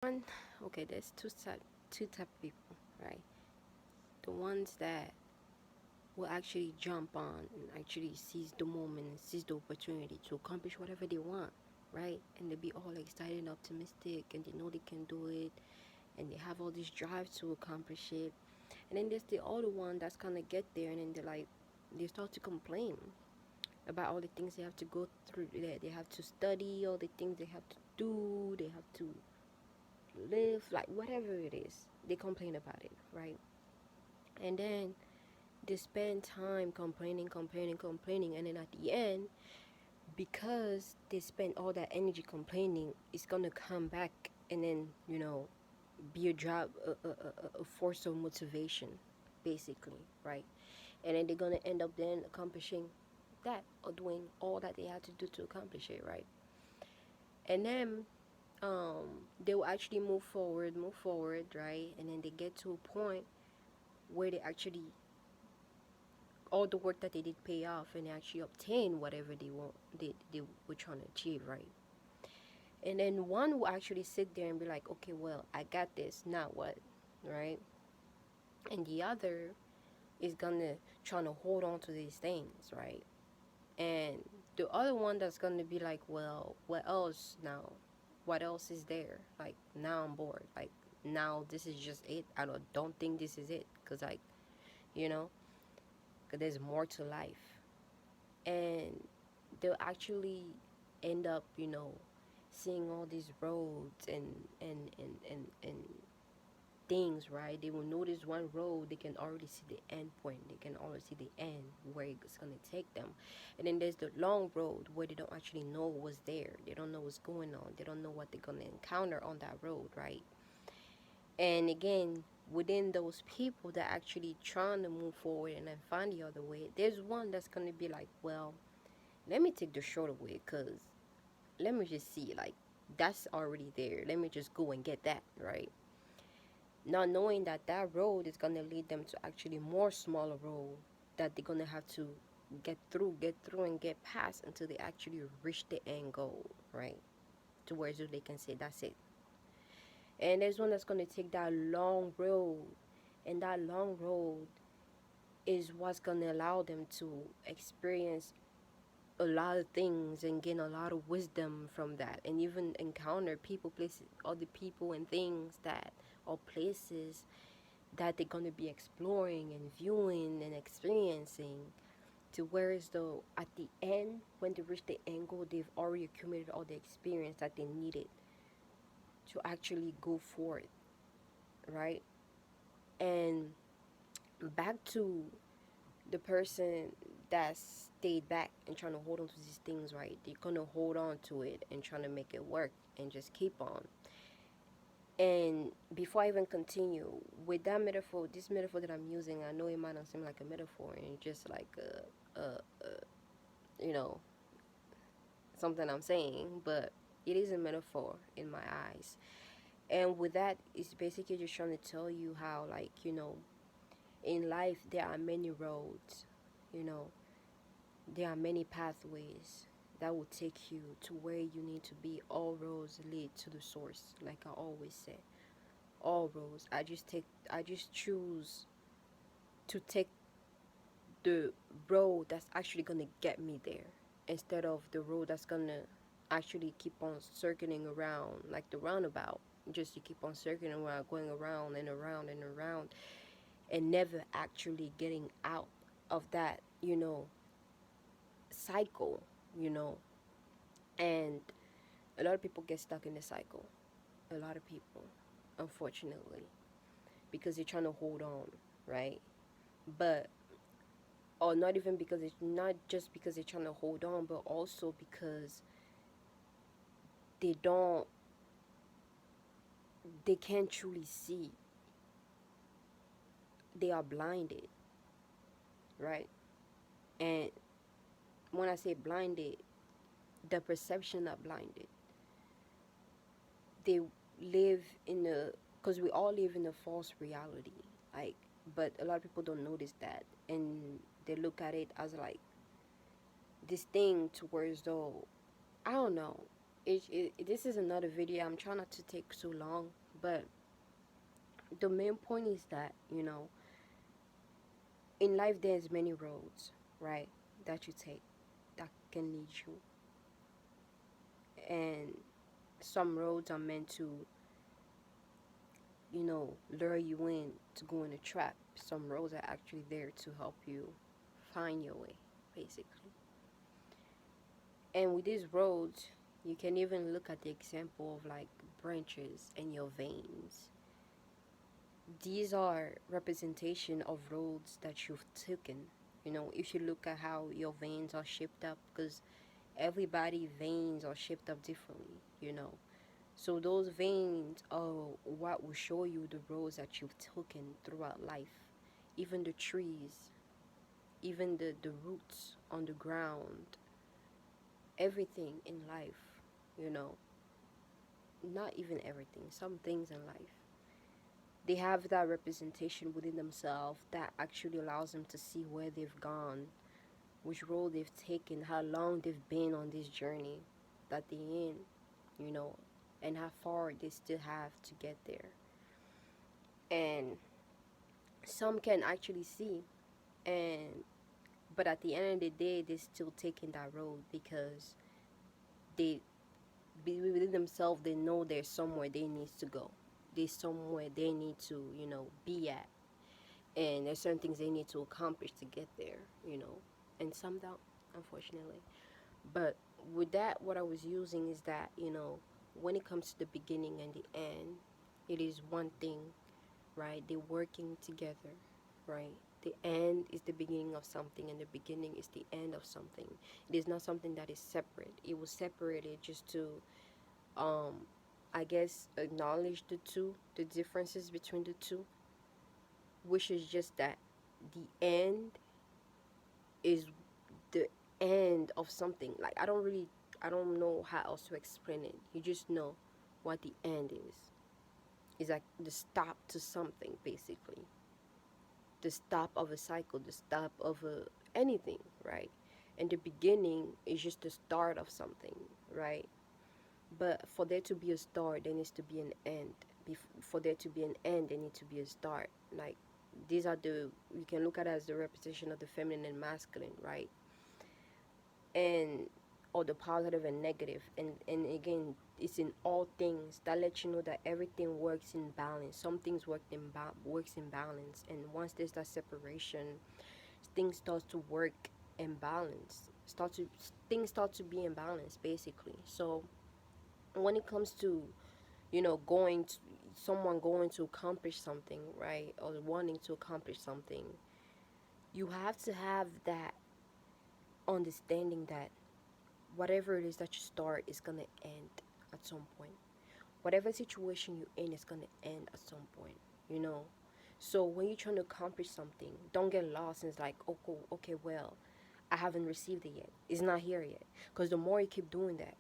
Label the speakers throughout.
Speaker 1: One, okay, there's two type of people, right? The ones that will actually jump on and actually seize the moment and seize the opportunity to accomplish whatever they want, right? And they be all excited and optimistic and they know they can do it and they have all this drive to accomplish it. And then there's the other one that's gonna get there and then they start to complain about all the things they have to go through. They have to study, all the things they have to do, they have to live, like whatever it is, they complain about it, right? And then they spend time complaining, and then at the end, because they spend all that energy complaining, it's gonna come back and then be a job, a force of motivation, basically, right? And then they're gonna end up then accomplishing that or doing all that they had to do to accomplish it, right? And then they will actually move forward, right? And then they get to a point where they actually all the work that they did pay off and they actually obtain whatever they were trying to achieve, right? And then one will actually sit there and be like, okay, well, I got this, now what, right? And the other is gonna trying to hold on to these things, right? And the other one that's gonna be like, well, what else now? What else is there? Like, now I'm bored. Like, now this is just it. I don't think this is it, because like, you know, because there's more to life. And they'll actually end up, seeing all these roads and things, right? They will notice one road, they can already see the end point, they can already see the end where it's gonna take them. And then there's the long road where they don't actually know what's there, they don't know what's going on, they don't know what they're gonna encounter on that road, right? And again, within those people that actually trying to move forward and then find the other way, there's one that's gonna be like, well, let me take the shorter way, because let me just see, like, that's already there, let me just go and get that, right? Not knowing that that road is going to lead them to actually more smaller road that they're going to have to get through and get past until they actually reach the end goal, right? To where so they can say that's it. And there's one that's going to take that long road, and that long road is what's going to allow them to experience a lot of things and gain a lot of wisdom from that, and even encounter people, places, other people and things that, or places that they're going to be exploring and viewing and experiencing, to where as though at the end, when they reach the end goal, they've already accumulated all the experience that they needed to actually go forward, right? And back to the person that stayed back and trying to hold on to these things, right? They're gonna hold on to it and trying to make it work and just keep on. And before I even continue with that metaphor, this metaphor that I'm using, I know it might not seem like a metaphor and just like you know, something I'm saying, but it is a metaphor in my eyes. And with that, it's basically just trying to tell you how, like, in life there are many roads, you know, there are many pathways that will take you to where you need to be. All roads lead to the source, like I always say. All roads. I just choose to take the road that's actually gonna get me there, instead of the road that's gonna actually keep on circling around like the roundabout. Just you keep on circling around, going around and around and around, and never actually getting out of that, cycle, you know. And a lot of people get stuck in the cycle. A lot of people, unfortunately, because they're trying to hold on, right? But or not even because it's not just because they're trying to hold on, but also because they don't they can't truly see. They are blinded, right? And when I say blinded, the perception of blinded, they live in a, because we all live in a false reality, like, but a lot of people don't notice that, and they look at it as like this thing towards though, I don't know, this is another video. I'm trying not to take so long, but the main point is that, in life there's many roads, right, that you take that can lead you. And some roads are meant to, lure you in to go in a trap. Some roads are actually there to help you find your way, basically. And with these roads, you can even look at the example of like branches and your veins. These are representation of roads that you've taken. If you look at how your veins are shaped up, because everybody veins are shaped up differently. So those veins are what will show you the roads that you've taken throughout life. Even the trees, even the roots on the ground, everything in life, you know, not even everything, some things in life. They have that representation within themselves that actually allows them to see where they've gone, which road they've taken, how long they've been on this journey that they're in, you know, and how far they still have to get there. And some can actually see, and but at the end of the day, they're still taking that road because they, within themselves, they know there's somewhere they need to go. There's somewhere they need to, be at. And there's certain things they need to accomplish to get there. And some don't, unfortunately. But with that, what I was using is that, when it comes to the beginning and the end, it is one thing, right? They're working together, right? The end is the beginning of something, and the beginning is the end of something. It is not something that is separate. It was separated just to, um, I guess, acknowledge the differences between the two, which is just that the end is the end of something. Like, I don't know how else to explain it. You just know what the end is. It's like the stop to something, basically. The stop of a cycle, the stop of anything, right? And the beginning is just the start of something, right? But for there to be a start, there needs to be an end. For there to be an end, there needs to be a start. Like, these are you can look at it as the representation of the feminine and masculine, right? And or the positive and negative. And again, it's in all things that let you know that everything works in balance. Some things works in balance, and once there's that separation, things start to work in balance. Things start to be in balance, basically. So when it comes to, going to someone going to accomplish something, right, or wanting to accomplish something, you have to have that understanding that whatever it is that you start is going to end at some point. Whatever situation you're in is going to end at some point, you know. So when you're trying to accomplish something, don't get lost and it's like, okay, well, I haven't received it yet. It's not here yet. Because the more you keep doing that,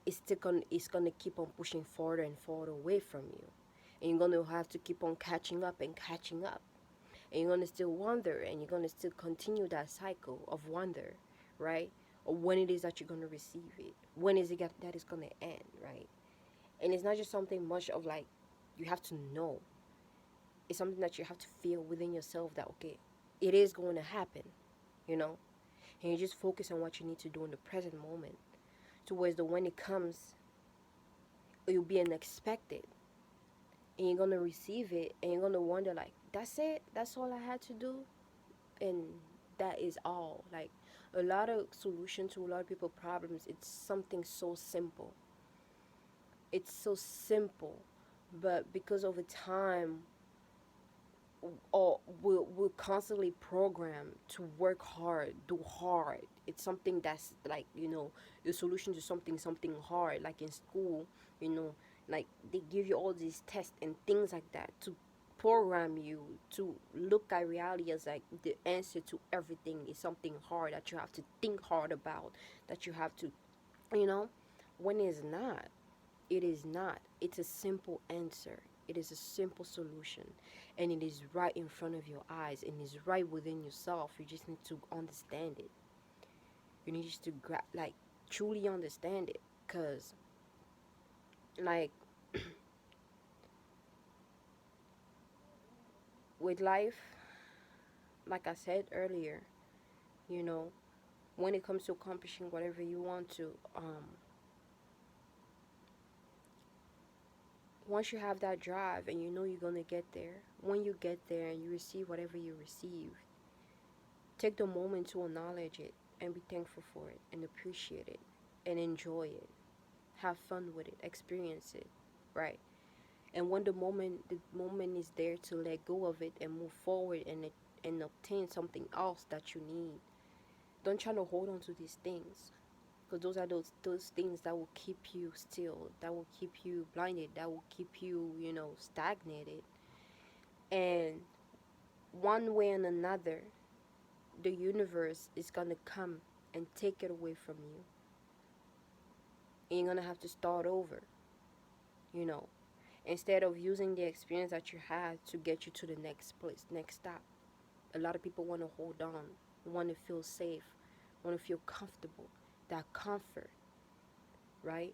Speaker 1: it's gonna keep on pushing farther and farther away from you. And you're gonna have to keep on catching up and catching up. And you're gonna still wonder, and you're gonna still continue that cycle of wonder, right? Or when it is that you're gonna receive it. When is it that it's gonna end, right? And it's not just something much of like you have to know. It's something that you have to feel within yourself that, okay, it is going to happen, you know? And you just focus on what you need to do in the present moment. Towards the when it comes, it'll be unexpected. And you're gonna receive it and you're gonna wonder like, that's it? That's all I had to do? And that is all. Like, a lot of solution to a lot of people's problems, it's something so simple. It's so simple. But because over time, or we're constantly programmed to work hard, do hard. It's something that's like, the solution to something hard, like in school, you know like they give you all these tests and things like that to program you to look at reality as like the answer to everything is something hard that you have to think hard about, that you have to, you know when it's not. It is not. It's a simple answer. It is a simple solution. And it is right in front of your eyes and is right within yourself. You just need to understand it. You need just to truly understand it. Because, like, with life, like I said earlier, you know, when it comes to accomplishing whatever you want to, once you have that drive and you know you're gonna get there, when you get there and you receive whatever you receive, take the moment to acknowledge it and be thankful for it and appreciate it and enjoy it. Have fun with it, experience it, right? And when the moment is there to let go of it and move forward and obtain something else that you need. Don't try to hold on to these things, because those are those things that will keep you still, that will keep you blinded, that will keep you, stagnated. And one way and another, the universe is gonna come and take it away from you, and you're gonna have to start over, you know instead of using the experience that you had to get you to the next place, next stop. A lot of people want to hold on, want to feel safe, want to feel comfortable. That comfort, right?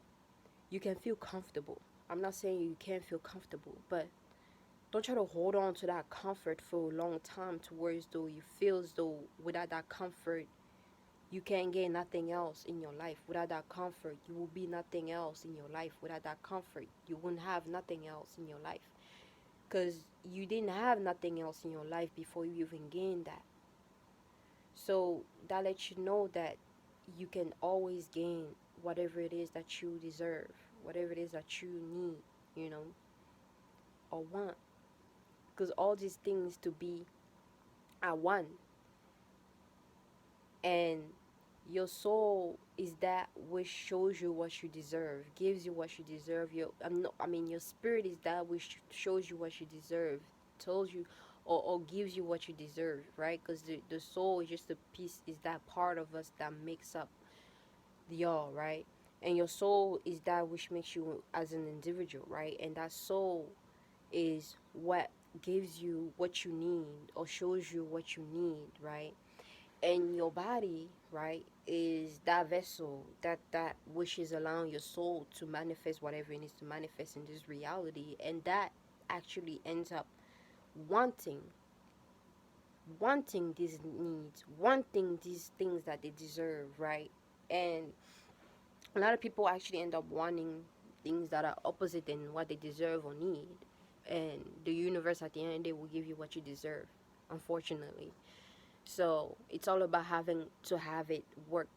Speaker 1: You can feel comfortable. I'm not saying you can't feel comfortable, but don't try to hold on to that comfort for a long time to where as though you feel as though without that comfort you can't gain nothing else in your life. Without that comfort, you will be nothing else in your life. Without that comfort, you wouldn't have nothing else in your life. Because you didn't have nothing else in your life before you even gained that. So that lets you know that you can always gain whatever it is that you deserve, whatever it is that you need, or want. Because all these things to be at one. And your soul is that which shows you what you deserve, gives you what you deserve. Your spirit is that which shows you what you deserve, tells you, or gives you what you deserve, right? Because the soul is just a piece, is that part of us that makes up the all, right? And your soul is that which makes you as an individual, right? And that soul is what gives you what you need or shows you what you need, right? And your body, right, is that vessel that which is allowing your soul to manifest whatever it needs to manifest in this reality. And that actually ends up wanting wanting these needs, wanting these things that they deserve, right? And a lot of people actually end up wanting things that are opposite than what they deserve or need. And the universe at the end of the day will give you what you deserve, unfortunately. So it's all about having to have it work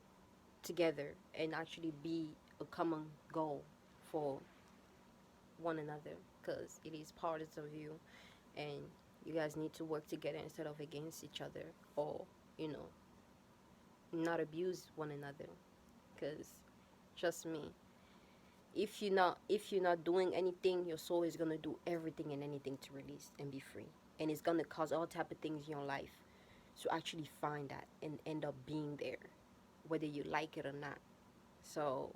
Speaker 1: together and actually be a common goal for one another, because it is part of you, and you guys need to work together instead of against each other, or you know not abuse one another. Because trust me, if you're not doing anything, your soul is gonna do everything and anything to release and be free, and it's gonna cause all type of things in your life to actually find that and end up being there, whether you like it or not. So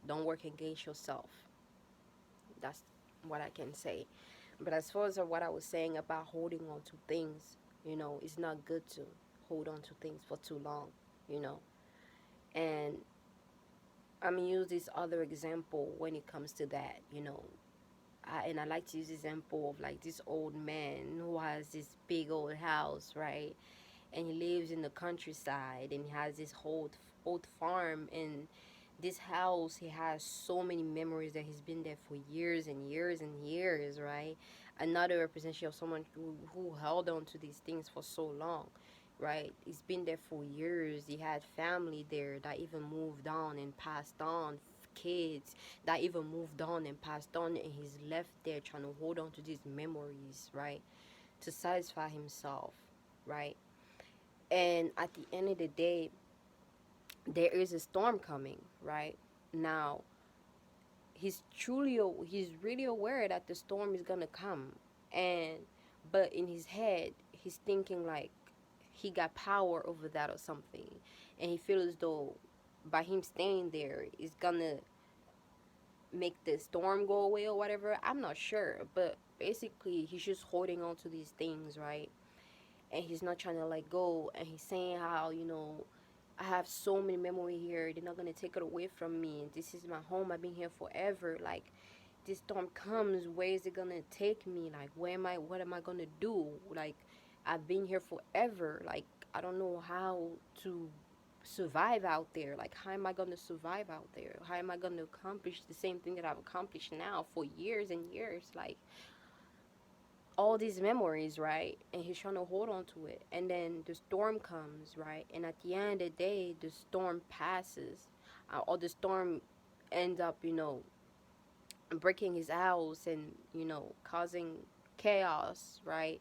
Speaker 1: don't work against yourself. That's what I can say. But as far as what I was saying about holding on to things, it's not good to hold on to things for too long, you know. And I'm gonna use this other example when it comes to that, and I like to use the example of like this old man who has this big old house, right? And he lives in the countryside, and he has this whole old farm. And this house, he has so many memories that he's been there for years and years and years, right? Another representation of someone who held on to these things for so long, right? He's been there for years. He had family there that even moved on and passed on, kids that even moved on and passed on, and he's left there trying to hold on to these memories, right? To satisfy himself, right? And at the end of the day, there is a storm coming, right? Now, he's really aware that the storm is gonna come, and but in his head, he's thinking like he got power over that or something, and he feels as though by him staying there is gonna make the storm go away or whatever. I'm not sure, but basically he's just holding on to these things, right? And he's not trying to let go, and he's saying how I have so many memory here. They're not gonna take it away from me. And this is my home. I've been here forever. Like, this storm comes, where is it gonna take me? Like, what am I gonna do? Like, I've been here forever. Like, I don't know how to survive out there. Like, how am I gonna survive out there? How am I gonna accomplish the same thing that I've accomplished now for years and years? Like, all these memories, right? And he's trying to hold on to it. And then the storm comes, right? And at the end of the day, the storm passes, or the storm ends up, breaking his house and, causing chaos, right?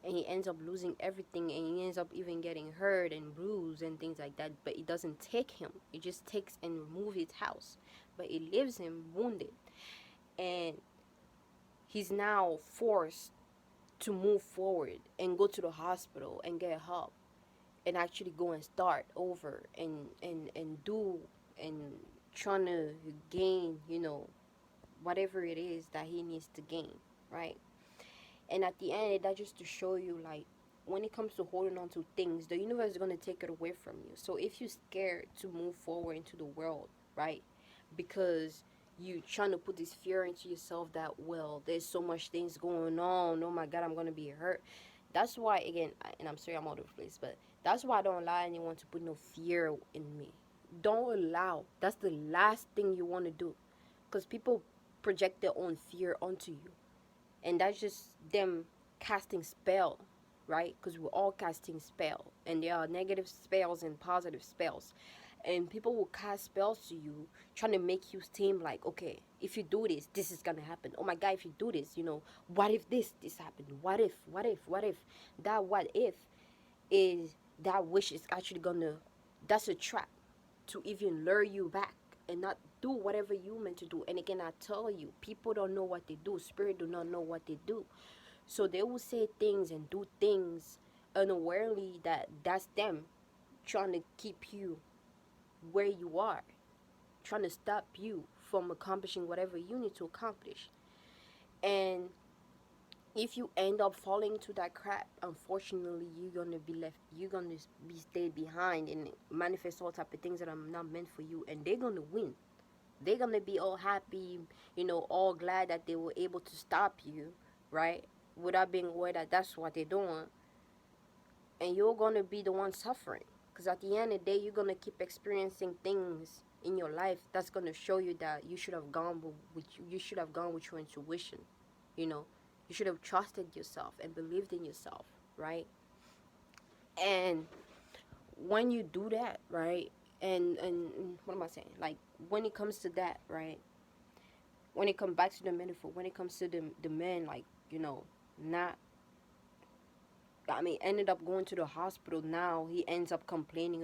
Speaker 1: And he ends up losing everything, and he ends up even getting hurt and bruised and things like that. But it doesn't take him, it just takes and removes his house, but it leaves him wounded. And he's now forced to move forward and go to the hospital and get help, and actually go and start over and do and trying to gain, whatever it is that he needs to gain, right? And at the end, that just to show you, like, when it comes to holding on to things, the universe is going to take it away from you. So if you're scared to move forward into the world, right, because you trying to put this fear into yourself that, well, there's so much things going on, oh my god, I'm going to be hurt. That's why, again, and I'm sorry I'm all over the place, but that's why I don't allow anyone to put no fear in me. Don't allow. That's the last thing you want to do, because people project their own fear onto you, and that's just them casting spell, right? Because we're all casting spell, and there are negative spells and positive spells, and people will cast spells to you, trying to make you seem like, okay, if you do this, this is gonna happen. Oh my god, if you do this, what if this happened? What if that what if is that wish is actually gonna, that's a trap to even lure you back and not do whatever you meant to do. And again, I tell you, people don't know what they do. Spirit do not know what they do. So they will say things and do things unawarely that's them trying to keep you where you are, trying to stop you from accomplishing whatever you need to accomplish. And if you end up falling to that crap, unfortunately, you're gonna be stay behind and manifest all type of things that are not meant for you, and they're gonna win. They're gonna be all happy, all glad that they were able to stop you, right? Without being aware that that's what they're doing, and you're gonna be the one suffering. Because at the end of the day, you're gonna keep experiencing things in your life that's gonna show you that you should have gone you should have gone with your intuition, you know. You should have trusted yourself and believed in yourself, right? And when you do that, right? And what am I saying? Like, when it comes to that, right? When it comes back to the metaphor, when it comes to the man, like, not, I mean, ended up going to the hospital. Now he ends up complaining